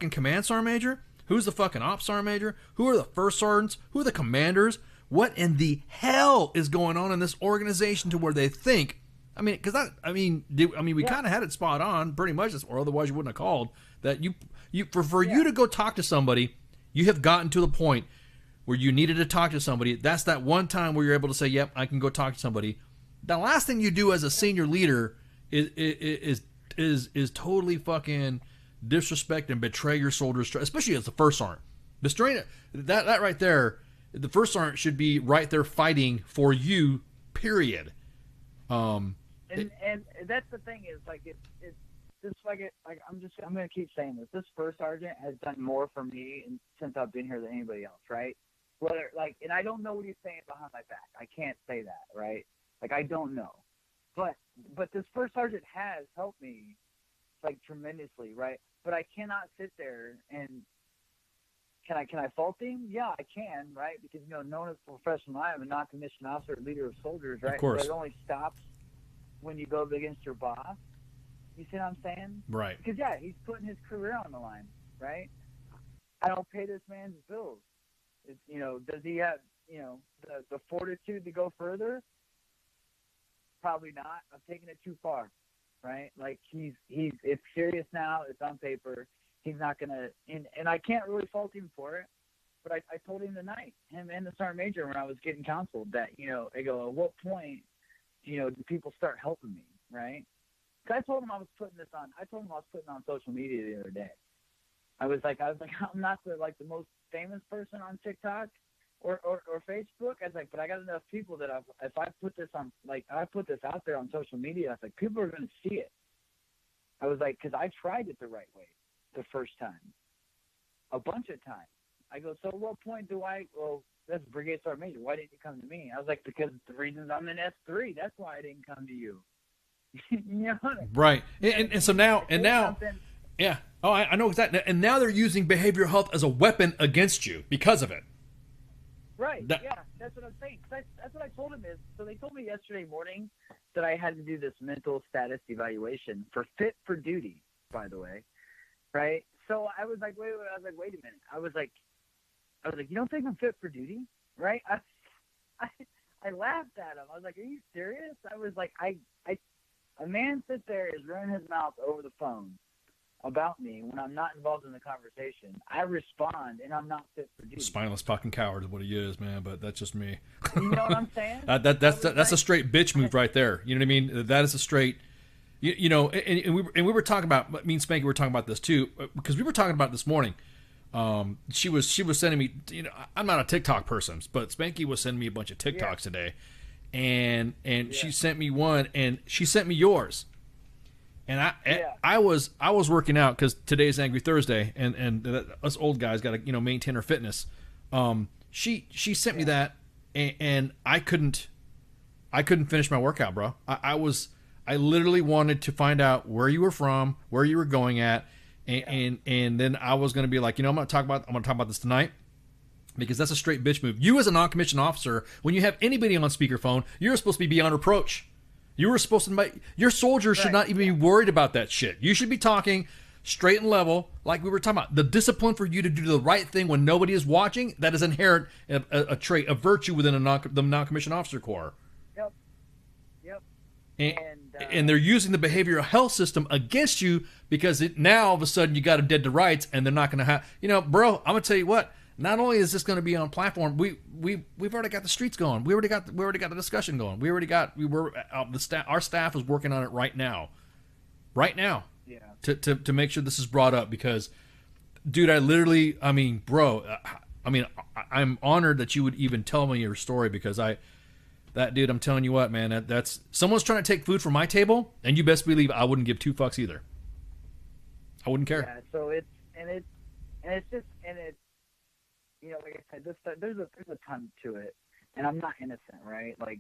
command sergeant major? Who's the fucking ops sergeant major? Who are the first sergeants? Who are the commanders? What in the hell is going on in this organization to where they think? I mean, because we kind of had it spot on, pretty much, or otherwise you wouldn't have called. That you to go talk to somebody, you have gotten to the point where you needed to talk to somebody. That's that one time where you're able to say, "Yep, I can go talk to somebody." The last thing you do as a senior leader is totally fucking disrespect and betray your soldiers, especially as the first sergeant. Betraying that right there. The first sergeant should be right there fighting for you, period. And that's the thing is, like, it's just like I'm gonna keep saying this. This first sergeant has done more for me since I've been here than anybody else, right? whether like, and I don't know what he's saying behind my back. I can't say that, right? Like I don't know, but this first sergeant has helped me like tremendously, right? But I cannot sit there and can I fault him? Yeah, I can, right? Because known as a professional, I am a non-commissioned officer, leader of soldiers, right? Of course. But it only stops when you go against your boss. You see what I'm saying? Right. Because yeah, he's putting his career on the line, right? I don't pay this man's bills. It's, does he have the fortitude to go further? Probably not. I'm taking it too far, right? Like he's it's serious now. It's on paper. He's not gonna, and I can't really fault him for it. But I told him tonight, him and the sergeant major, when I was getting counseled, that I go, at what point, do people start helping me, right? Because I told him I was putting on social media the other day. I was like, I'm not the most famous person on TikTok or Facebook. I was like, but I got enough people that if I put this on, I put this out there on social media, I was like, people are going to see it. I was like, because I tried it the right way the first time, a bunch of times. I go, so at what point that's Brigade Sergeant Major. Why didn't you come to me? I was like, because the reasons I'm in S3. That's why I didn't come to you. Right. And so now, yeah. Oh, I know exactly. And now they're using behavioral health as a weapon against you because of it. Right. Yeah, that's what I'm saying. That's what I told him is, so they told me yesterday morning that I had to do this mental status evaluation for fit for duty, by the way. Right? So I was like, wait a minute. I was like, you don't think I'm fit for duty? Right? I laughed at him. I was like, are you serious? I was like, a man sits there is running his mouth over the phone about me when I'm not involved in the conversation. I respond, and I'm not fit for duty. Spineless fucking coward is what he is, man. But that's just me. You know what I'm saying? That's a straight bitch move right there. You know what I mean? That is a straight. And we were talking about, me and Spanky were talking about this too, because we were talking about it this morning. She was sending me, I'm not a TikTok person, but Spanky was sending me a bunch of TikToks today, and she sent me one, and she sent me yours, and I was working out because today's Angry Thursday, and us old guys got to maintain our fitness. She sent me that, and I couldn't finish my workout, bro. I literally wanted to find out where you were from, where you were going at, and then I was going to be like, I'm going to talk about this tonight, because that's a straight bitch move. You as a non-commissioned officer, when you have anybody on speakerphone, you're supposed to be beyond reproach. You were supposed to your soldiers should not even be worried about that shit. You should be talking straight and level, like we were talking about. The discipline for you to do the right thing when nobody is watching, that is inherent, a trait, a virtue within the non-commissioned officer corps. And they're using the behavioral health system against you because now all of a sudden you got them dead to rights, and they're not going to have, bro, I'm going to tell you what, not only is this going to be on platform, we've already got the streets going. We already got the discussion going. Our staff is working on it right now. Yeah. To make sure this is brought up, because dude, I'm honored that you would even tell me your story, because dude, I'm telling you what, man, that's someone's trying to take food from my table, and you best believe I wouldn't give two fucks either. I wouldn't care. Yeah, so it's like I said, there's a ton to it, and I'm not innocent, right? But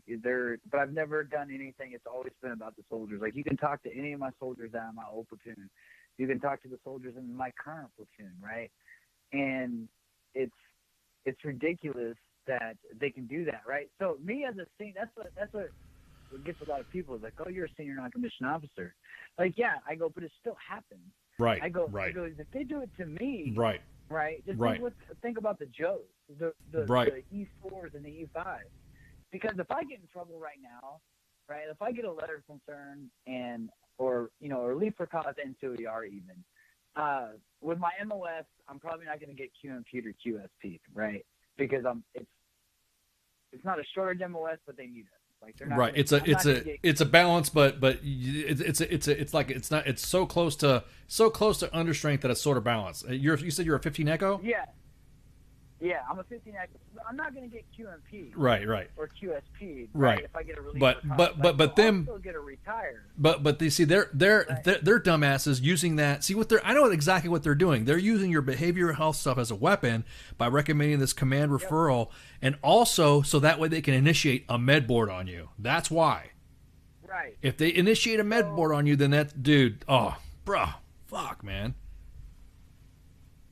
I've never done anything. It's always been about the soldiers. Like, you can talk to any of my soldiers out of my old platoon. You can talk to the soldiers in my current platoon, right? And it's ridiculous that they can do that, right? So me as a senior, that's what gets a lot of people, is like, oh, you're a senior non-commissioned officer. Like, yeah, I go, but it still happens. Right. I go, if they do it to me, right? Just think about the Joes, the E4s and the E5s. Because if I get in trouble right now, right, if I get a letter of concern or leave for cause NCOER even, with my MOS, I'm probably not going to get QMP'd or QSP'd, right? Because it's not a shorter MOS, but they need it. Like, they're not right. It's a balance, but it's so close to understrength that it's sort of balance. You said you're a 15 Echo? Yeah. Yeah, I'm a 15 active. I'm not going to get QMP. Right. Or QSP. Right. If I get a relief But them. I'll still get a retire. But they see they're dumbasses using that. See what they're. I know exactly what they're doing. They're using your behavioral health stuff as a weapon by recommending this command referral, and also so that way they can initiate a med board on you. That's why. Right. If they initiate a med board on you, then that dude. Oh, bruh, fuck, man.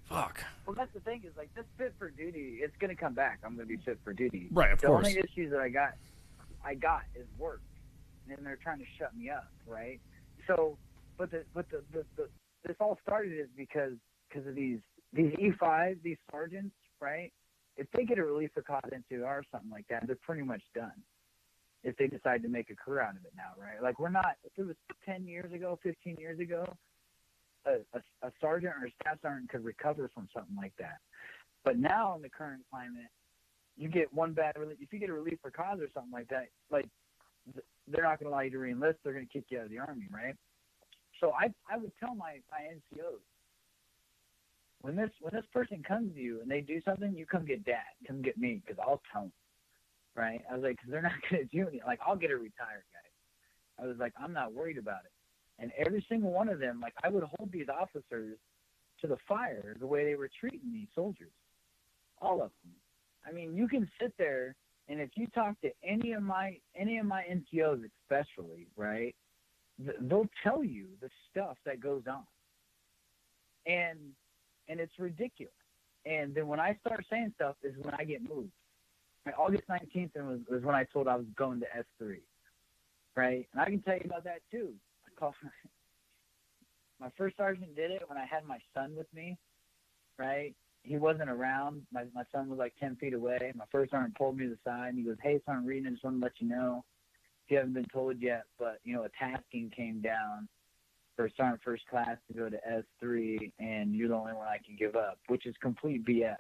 Fuck. Well, that's the thing is like this fit for duty. It's going to come back. I'm going to be fit for duty. Right. Of course. The only issues that I got is work, and they're trying to shut me up. Right. So, but this all started is because of these E5, these sergeants, right? If they get a relief for cause NCR or something like that, they're pretty much done. If they decide to make a career out of it now, right? Like we're not. If it was 10 years ago, 15 years ago. A sergeant or a staff sergeant could recover from something like that. But now in the current climate, you get one bad relief. If you get a relief for cause or something like that, like they're not going to allow you to re-enlist. They're going to kick you out of the Army, right? So I would tell my NCOs, when this person comes to you and they do something, you come get Dad. Come get me because I'll tell them, right? I was like, because they're not going to do anything. Like, I'll get a retired guy. I was like, I'm not worried about it. And every single one of them, like I would hold these officers to the fire the way they were treating these soldiers. All of them. I mean, you can sit there and if you talk to any of my NCOs especially, right, they'll tell you the stuff that goes on. And it's ridiculous. And then when I start saying stuff is when I get moved. Like August 19th was when I told I was going to S3. Right? And I can tell you about that too. My first sergeant did it when I had my son with me, right? He wasn't around. My son was like 10 feet away. My first sergeant pulled me to the side and he goes, "Hey, Sergeant Reed, I just want to let you know, if you haven't been told yet, but, you know, a tasking came down for Sergeant First Class to go to S3 and you're the only one I can give up," which is complete BS,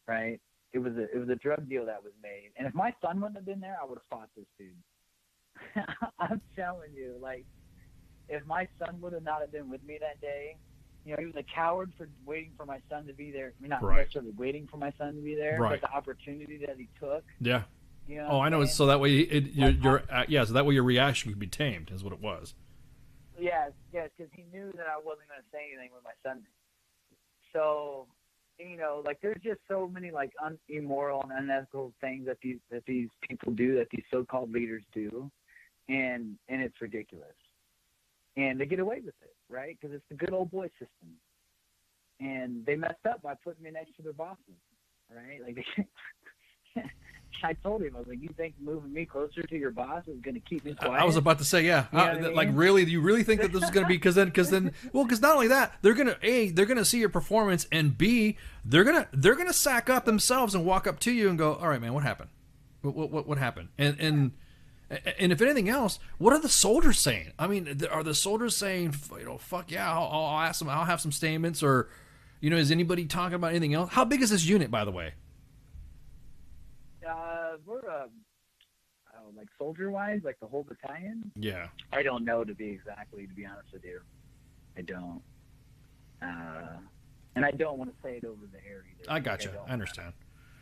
right? It was a drug deal that was made. And if my son wouldn't have been there, I would have fought this dude. I'm telling you, like, if my son would have not have been with me that day, you know, he was a coward for waiting for my son to be there. I mean, not necessarily waiting for my son to be there, but the opportunity that he took. Yeah. You know I know. So that way, so that way your reaction could be tamed, is what it was. Yes, because he knew that I wasn't going to say anything with my son. So, you know, like there's just so many like immoral and unethical things that these people do, that these so-called leaders do, and it's ridiculous. And they get away with it, right? Because it's the good old boy system. And they messed up by putting me next to their bosses, right? Like, I told him, I was like, "You think moving me closer to your boss is going to keep me quiet?" I was about to say, yeah. You know what I mean? Like, really? Do you really think that this is going to be? Because not only that, they're gonna see your performance, and B, they're gonna sack up themselves and walk up to you and go, "All right, man, what happened? What happened?" And if anything else, what are the soldiers saying? I mean, are the soldiers saying, you know, "Fuck yeah, I'll ask them, I'll have some statements," or, you know, is anybody talking about anything else? How big is this unit, by the way? We're like soldier-wise, like the whole battalion. Yeah. I don't know to be honest with you. I don't. And I don't want to say it over the air either. I gotcha. I understand.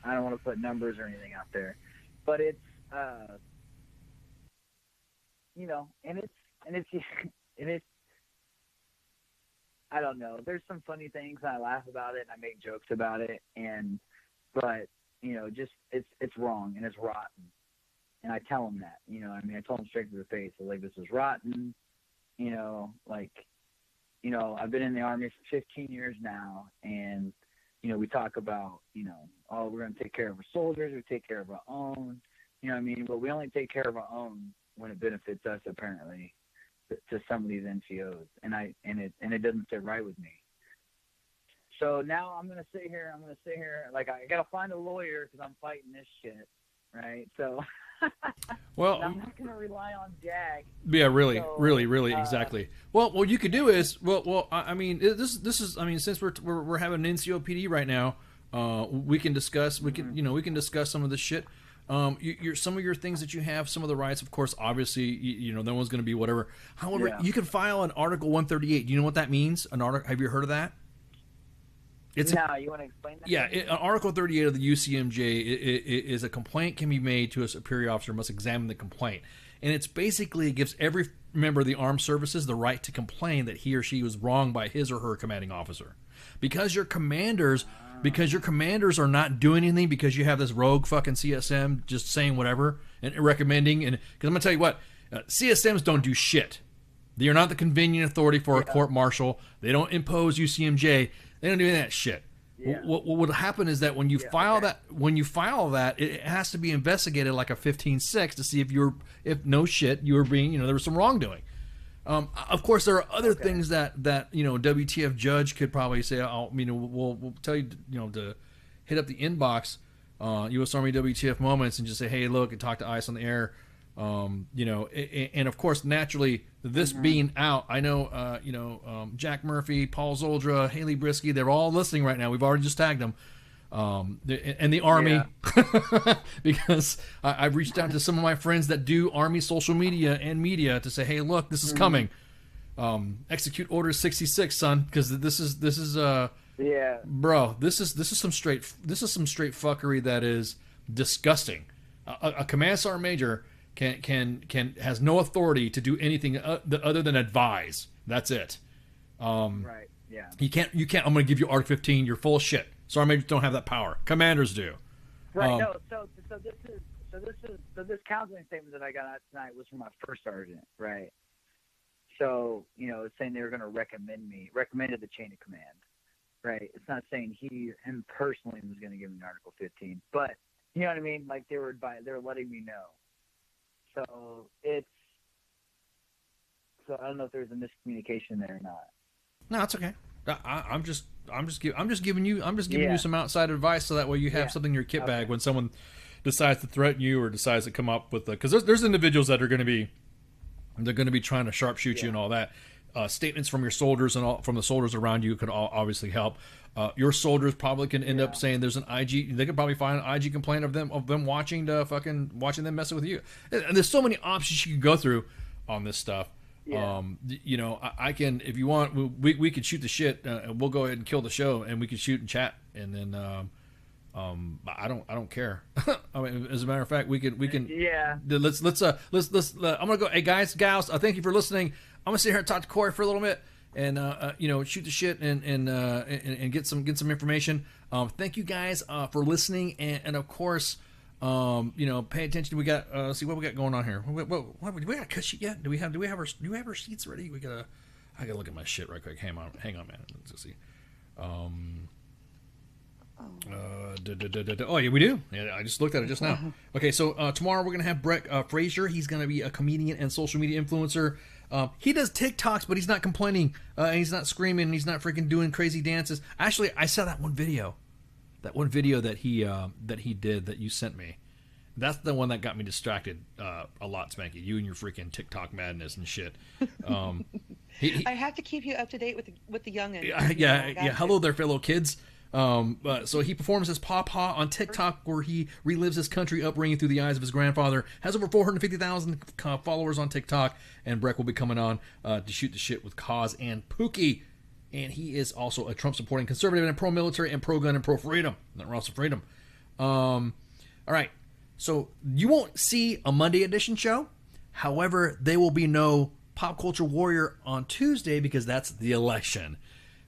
I don't want to put numbers or anything out there, but it's you know, and it's I don't know. There's some funny things and I laugh about it and I make jokes about it, but you know, just it's wrong and it's rotten. And I tell them that, you know, I mean, I told them straight to their face, like, this is rotten, you know, like, you know, I've been in the Army for 15 years now, and, you know, we talk about, you know, oh, we're going to take care of our soldiers, we take care of our own, you know what I mean, but we only take care of our own when it benefits us, apparently, to some of these NCOs, and it doesn't sit right with me. So now I'm going to sit here, like, I got to find a lawyer because I'm fighting this shit, right? So... Well, I'm not going to rely on Jag. Yeah, really, exactly. Well, what you could do is, I mean, this is, I mean, since we're having an NCO PD right now, we can discuss, we can discuss some of this shit. Some of your things that you have, some of the rights, of course, obviously, you know, no one's going to be whatever. However, you can file an Article 138. Do you know what that means? An article? Have you heard of that? It's No, you want to explain that? Yeah, Article 38 of the UCMJ is a complaint can be made to a superior officer must examine the complaint. And it's basically, it gives every member of the armed services the right to complain that he or she was wronged by his or her commanding officer. Because your commanders are not doing anything, because you have this rogue fucking CSM just saying whatever and recommending. And because I'm going to tell you what, CSMs don't do shit. They are not the convenient authority for a court martial. They don't impose UCMJ. They don't do any of that shit. Yeah. What would happen is that when you file that, it has to be investigated like a 15-6 to see if no shit, you were being, there was some wrongdoing. Of course, there are other things that WTF judge could probably say. We'll tell you, to hit up the inbox, U.S. Army WTF moments, and just say, hey, look, and talk to ICE on the air. And of course, naturally, this being out, I know, Jack Murphy, Paul Zoldra, Haley Brisky, they're all listening right now. We've already just tagged them. And the Army, because I've reached out to some of my friends that do Army social media and media to say, hey, look, this is coming. Execute Order 66, son, because this is bro, this is some straight fuckery that is disgusting. A command sergeant major can has no authority to do anything other than advise. That's it. Right. Yeah. You can't. I'm going to give you Article 15. You're full of shit. Sergeant majors don't have that power. Commanders do. Right. So this counseling statement that I got out tonight was from my first sergeant. Right. So it's saying they were going to recommended the chain of command. Right. It's not saying him personally was going to give me Article 15, but you know what I mean. Like they were letting me know. So I don't know if there's a miscommunication there or not. No, it's okay. I'm just giving you some outside advice so that way you have something in your kit bag when someone decides to threaten you or decides to come up with because there's individuals that are going to be trying to sharpshoot you and all that. Statements from your soldiers and all from the soldiers around you could obviously help. Your soldiers probably can end up saying there's an IG. They could probably find an IG complaint of them watching them messing with you. And there's so many options you can go through on this stuff. Yeah. I can, if you want, we could shoot the shit. And we'll go ahead and kill the show, and we can shoot and chat, and then I don't care. I mean, as a matter of fact, we can. Yeah. Let's. I'm gonna go. Hey guys, gals, thank you for listening. I'm gonna sit here and talk to Corey for a little bit, and shoot the shit and get some information. Thank you guys for listening, and of course. Pay attention. We got see what we got going on here. What do we got a cut sheet yet? Do we have our sheets ready? I gotta look at my shit right quick. Hang on, man. Let's see. Oh yeah, we do. Yeah, I just looked at it just now. Okay, so tomorrow we're gonna have Brett Frazier. He's gonna be a comedian and social media influencer. He does TikToks, but he's not complaining. And he's not screaming. And he's not freaking doing crazy dances. Actually, I saw that one video. That one video that he did that you sent me, that's the one that got me distracted a lot, Spanky. You and your freaking TikTok madness and shit. I have to keep you up to date with the youngins. Yeah. Hello there, fellow kids. So he performs as Pawpaw on TikTok, where he relives his country upbringing through the eyes of his grandfather. Has over 450,000 followers on TikTok, and Breck will be coming on to shoot the shit with Kaz and Pookie. And he is also a Trump-supporting conservative and pro-military and pro-gun and pro-freedom. Not Ross of Freedom. All right. So you won't see a Monday edition show. However, there will be no Pop Culture Warrior on Tuesday because that's the election.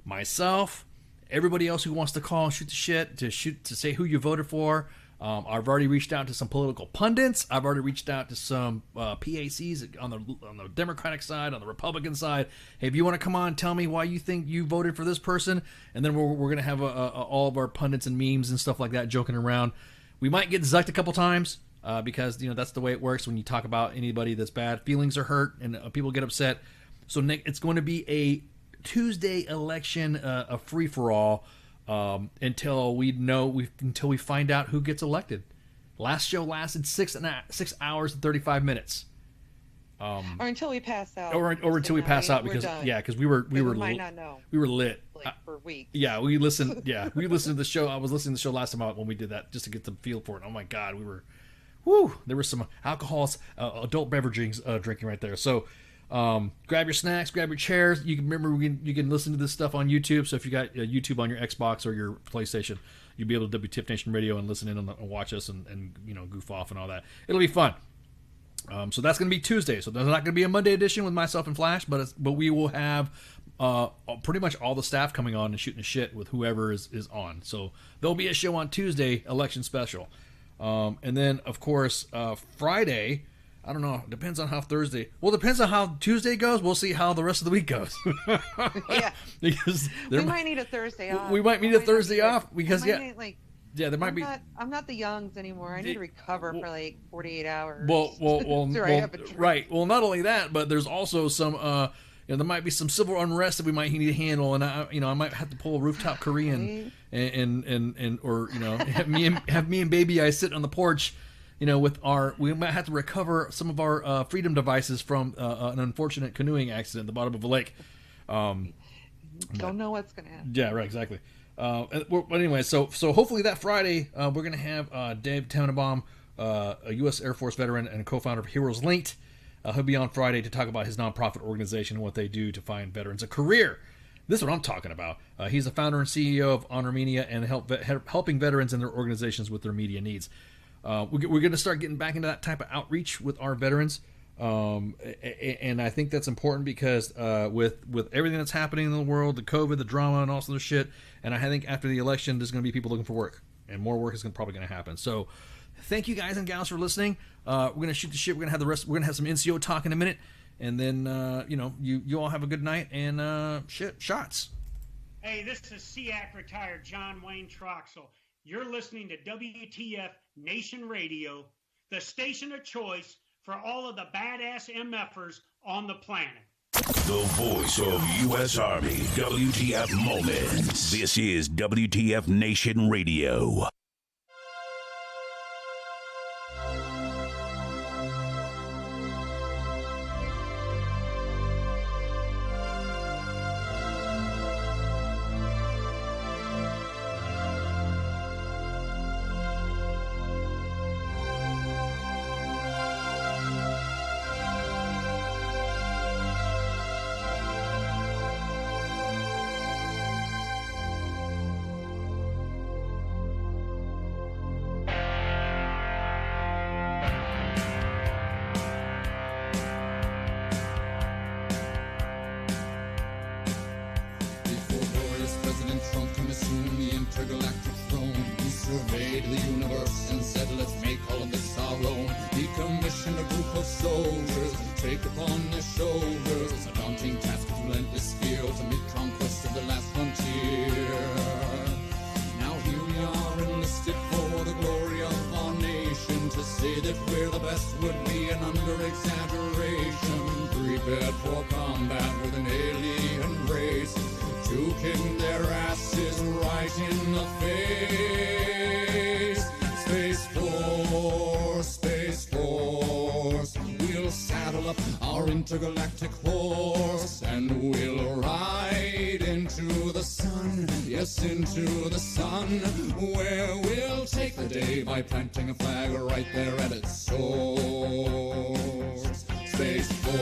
Myself, everybody else who wants to call and shoot the shit, to say who you voted for. I've already reached out to some political pundits. I've already reached out to some PACs on the Democratic side, on the Republican side. Hey, if you want to come on, tell me why you think you voted for this person, and then we're going to have all of our pundits and memes and stuff like that joking around. We might get zucked a couple times because that's the way it works when you talk about anybody that's bad. Feelings are hurt and people get upset. So Nick, it's going to be a Tuesday election, a free for all. Until we find out who gets elected. Last show lasted 6 hours and 35 minutes. Or until we pass out. Or until we pass out because because we might not know. We were lit for weeks. Yeah, we listened. We listened to the show. I was listening to the show last time out when we did that just to get the feel for it. Oh my God, there were some alcohols, adult beverages drinking right there. So Grab your snacks, grab your chairs. You can remember you can listen to this stuff on YouTube. So if you got YouTube on your Xbox or your PlayStation, you'll be able to WTF Nation Radio and listen in and watch us and goof off and all that. It'll be fun. So that's going to be Tuesday. So there's not going to be a Monday edition with myself and Flash, but we will have pretty much all the staff coming on and shooting the shit with whoever is on. So there'll be a show on Tuesday, election special. And then, of course, Friday, I don't know, depends on how Thursday. Well, depends on how Tuesday goes. We'll see how the rest of the week goes. Yeah. Because we might need a Thursday off. We might need a Thursday off because, there might be. I'm not the youngs anymore. I need to recover for like 48 hours. Right. Well, not only that, but there's also some. There might be some civil unrest that we might need to handle, and I might have to pull a rooftop Korean and have me and Baby I sit on the porch, we might have to recover some of our freedom devices from an unfortunate canoeing accident at the bottom of a lake. Don't know what's gonna happen. Yeah, right, exactly. But anyway, so hopefully that Friday we're gonna have Dave Tannenbaum, a U.S. Air Force veteran and co-founder of Heroes Linked. He'll be on Friday to talk about his nonprofit organization and what they do to find veterans a career. This is what I'm talking about. He's the founder and CEO of Honor Media and helping veterans and their organizations with their media needs. We're going to start getting back into that type of outreach with our veterans. And I think that's important because with everything that's happening in the world, the COVID, the drama, and all this other shit, and I think after the election, there's going to be people looking for work, and more work is probably going to happen. So thank you guys and gals for listening. We're going to shoot the shit. We're going to have the rest. We're going to have some NCO talk in a minute. And then, you all have a good night and shots. Hey, this is SEAC retired John Wayne Troxel. You're listening to WTF Nation Radio, the station of choice for all of the badass MFers on the planet. The voice of U.S. Army, WTF Moments. This is WTF Nation Radio. Intergalactic horse, and we'll ride into the sun, yes, into the sun, where we'll take the day by planting a flag right there at its source. Space Force.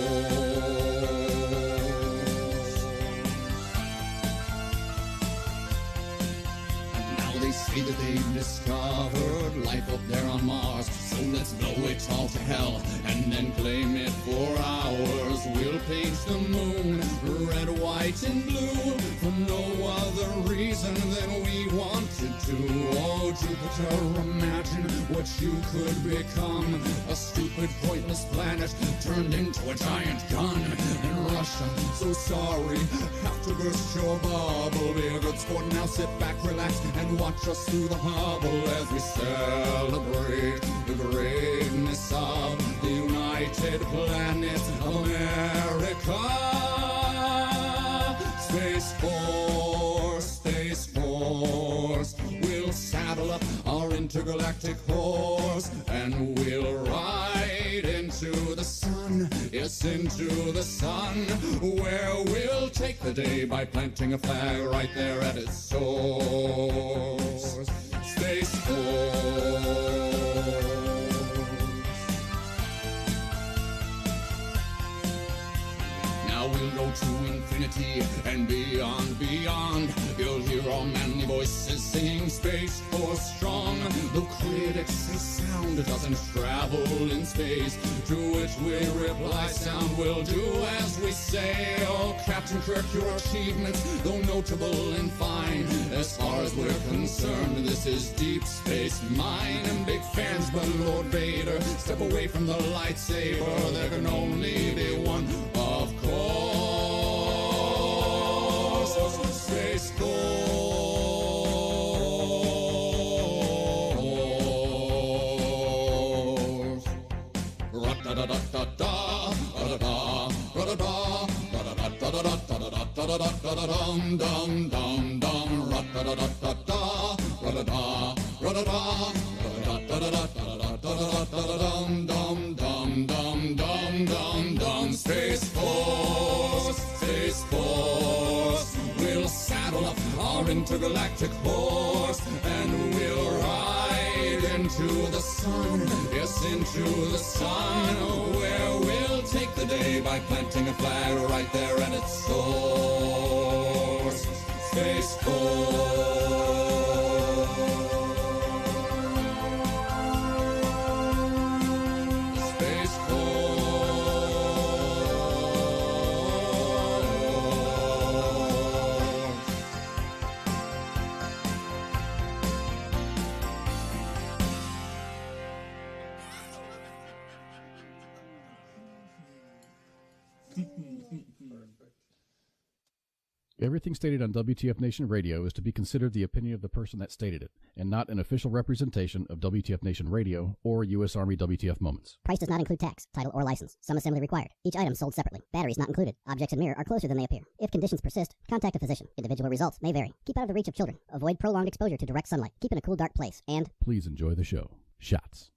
And now they say that they've discovered life up there on Mars, so let's blow it all to hell and then claim it for ours. We'll paint the moon red, white, and blue for no other reason than we wanted to. Oh, Jupiter, imagine what you could become. A stupid, pointless planet turned into a giant gun. And Russia, so sorry, have to burst your bubble. Be a good sport, now sit back, relax, and watch us through the Hubble as we celebrate the greatness of the United Planets of America. Space Force, Space Force. We'll saddle up our intergalactic horse and we'll ride into the sun, yes, into the sun, where we'll take the day by planting a flag right there at its source. Space Force. we'll go to infinity and beyond, beyond. You'll hear our manly voices singing Space Force strong. The critics say sound doesn't travel in space, to which we reply sound will do as we say. Oh, Captain Kirk, your achievements, though notable and fine, as far as we're concerned, this is Deep Space Mine. And big fans, but Lord Vader, step away from the lightsaber. There can only be one, of course. Space Force. Ra-da-da-da-da-da, ra-da-da, ra-da-da, ra-da-da-da-da-da-da-da-da-da-dum, dum, dum, dum, ra-da-da-da-da-da, ra-da-da, ra-da-da, ra-da-da-da-da-da-da-da-da-da-dum, dum, dum, dum, dum, dum, dum. Space Force, Space Force. We'll saddle up our intergalactic horse and we'll ride into the sun, yes, into the sun, where we'll take the day by planting a flag right there at its source. Space Force. Space Everything stated on WTF Nation Radio is to be considered the opinion of the person that stated it, and not an official representation of WTF Nation Radio or U.S. Army WTF Moments. Price does not include tax, title, or license. Some assembly required. Each item sold separately. Batteries not included. Objects in mirror are closer than they appear. If conditions persist, contact a physician. Individual results may vary. Keep out of the reach of children. Avoid prolonged exposure to direct sunlight. Keep in a cool, dark place. And please enjoy the show. Shots.